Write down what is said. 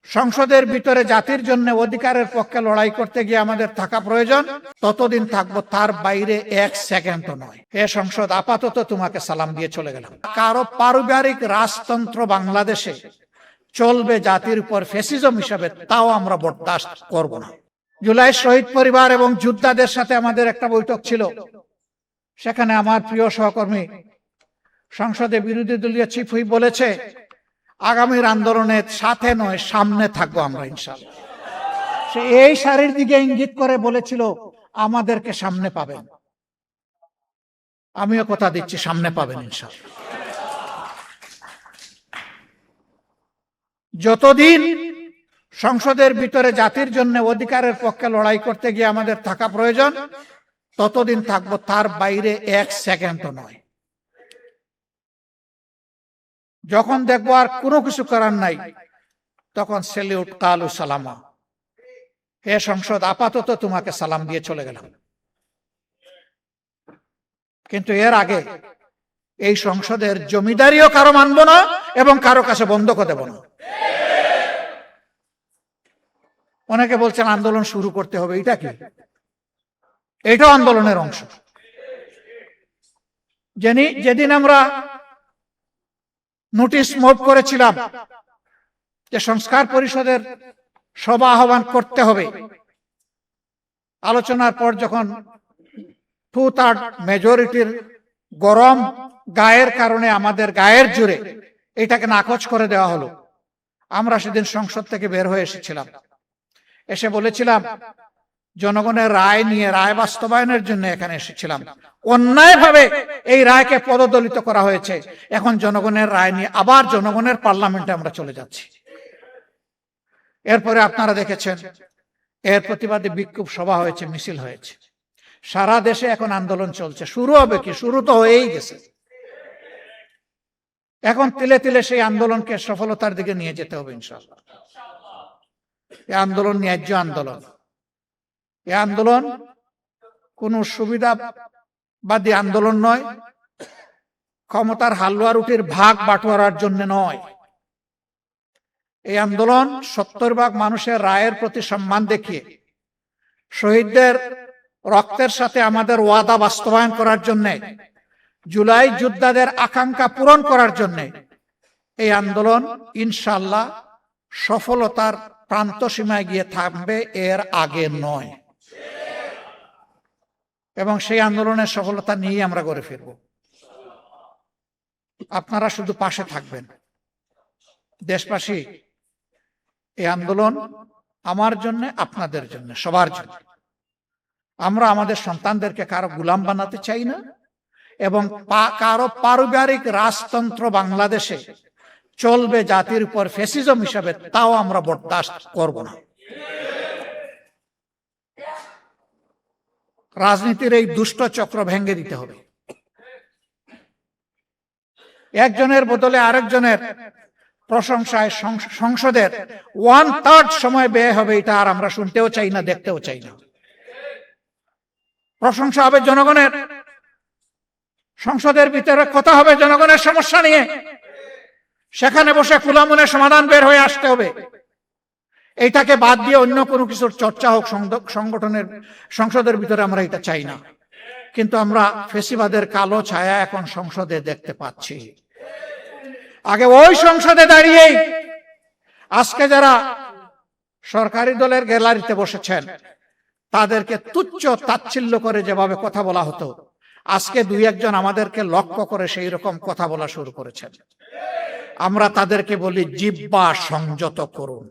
সংসদের ভিতরে জাতির জন্য অধিকারের পক্ষে লড়াই করতে গিয়ে আমাদের থাকা প্রয়োজন, ততদিন থাকবো, তার বাইরে এক সেকেন্ডও নয়। হে সংসদ, আপাতত তোমাকে সালাম দিয়ে চলে গেলাম। কারো পারিবারিক রাজতন্ত্র বাংলাদেশে চলবে জাতির উপর ফ্যাসিজম হিসাবে, তাও আমরা বরদাস্ত করব না। জুলাই শহীদ পরিবার এবং যোদ্ধাদের সাথে আমাদের একটা বৈঠক ছিল। সেখানে আমার প্রিয় সহকর্মী সংসদে বিরোধী দলীয় চিফ হুইপ বলেছে, আগামীর আন্দোলনের সাথে নয়, সামনে থাকবো আমরা ইনশাআল্লাহ। সে এই সারির দিকে ইঙ্গিত করে বলেছিল আমাদেরকে সামনে পাবেন। আমিও কথা দিচ্ছি, সামনে পাবেন ইনশাআল্লাহ। যতদিন সংসদের ভিতরে জাতির জন্য অধিকারের পক্ষে লড়াই করতে গিয়ে আমাদের থাকা প্রয়োজন, ততদিন থাকবো, তার বাইরে এক সেকেন্ডও নয়। যখন দেখবো আর কোনো কিছু করার নাই, তখন সেলিউট কালু সালামা। হে সংসদ, আপাতত তোমাকে সালাম দিয়ে চলে গেলাম। কিন্তু এর আগে এই সংসদের জমিদারিও কারো মানব না এবং কারো কাছে বন্ধকও দেব না। অনেকে বলছেন আন্দোলন শুরু করতে হবে, এটা কি? এটাও আন্দোলনের অংশ। যেদিন আমরা নোটিশ মুভ করেছিলাম যে সংস্কার পরিষদের সভা আহ্বান করতে হবে, আলোচনার পর যখন 2/3 মেজরিটির গরম গায়ের কারণে আমাদের গায়ের জোরে এটাকে নাকচ করে দেওয়া হলো, আমরা সেদিন সংসদ থেকে বের হয়ে এসেছিলাম। এসে বলেছিলাম জনগণের রায় নিয়ে, রায় বাস্তবায়নের জন্য এখানে এসেছিলাম। অন্যায়ভাবে এই রায়কে পদদলিত করা হয়েছে। এখন জনগণের রায় নিয়ে আবার জনগণের পার্লামেন্টে আমরা চলে যাচ্ছি। এরপরে আপনারা দেখেছেন এর প্রতিবাদে বিক্ষোভ সভা হয়েছে, মিছিল হয়েছে। সারা দেশে এখন আন্দোলন চলছে। শুরু হবে কি? শুরু তো হয়েই গেছে। এখন তিলে তিলে সেই আন্দোলনকে সফলতার দিকে নিয়ে যেতে হবে ইনশাআল্লাহ। এই আন্দোলন ন্যায্য আন্দোলন। এই আন্দোলন কোন সুবিধাবাদী আন্দোলন নয়, ক্ষমতার হালুয়া রুটির ভাগ বাটোয়ারার জন্য নয়। এই আন্দোলন 70% মানুষের রায়ের প্রতি সম্মান দেখিয়ে, শহীদদের রক্তের সাথে আমাদের ওয়াদা বাস্তবায়ন করার জন্য, জুলাই যোদ্ধাদের আকাঙ্ক্ষা পূরণ করার জন্য এই আন্দোলন ইনশাআল্লাহ সফলতার প্রান্ত সীমায় গিয়ে থাকবে, এর আগে নয়। এবং সেই আন্দোলনের সফলতা নিয়ে আমরা গড়ে ফিরব। আপনারা শুধু পাশে থাকবেন। দেশবাসী, এই আন্দোলন আমার জন্য, আপনাদের জন্য, সবার জন্য। আমরা আমাদের সন্তানদেরকে কারো গোলাম বানাতে চাই না এবং কারো পারিবারিক রাজতন্ত্র বাংলাদেশে চলবে জাতির উপর ফ্যাসিজম হিসাবে, তাও আমরা বরদাস্ত করব না। রাজনীতির এই দুষ্ট চক্র ভেঙে দিতে হবে। একজনের বদলে আরেকজনের প্রশংসায় সংসদের 1/3 সময় ব্যয় হবে, এটা আর আমরা শুনতেও চাই না, দেখতেও চাই না। প্রশংসা হবে জনগণের, সংসদের ভিতরে কথা হবে জনগণের সমস্যা নিয়ে, সেখানে বসে খোলামনে সমাধান বের হয়ে আসতে হবে। এইটাকে বাদ দিয়ে অন্য কোনো কিছুর চর্চা হোক সংসদের ভিতরে, আমরা এটা চাই না। কিন্তু আমরা ফেসিবাদের কালো ছায়া এখন সংসদে দেখতে পাচ্ছি। আগে ওই সংসদে দাঁড়িয়েই আজকে যারা সরকারি দলের গ্যালারিতে বসেছেন তাদেরকে তুচ্ছ তাচ্ছিল্য করে যেভাবে কথা বলা হতো, আজকে 2-1 আমাদেরকে লক্ষ্য করে সেই রকম কথা বলা শুরু করেছেন। আমরা তাদেরকে বলি জিহ্বা সংযত করুন।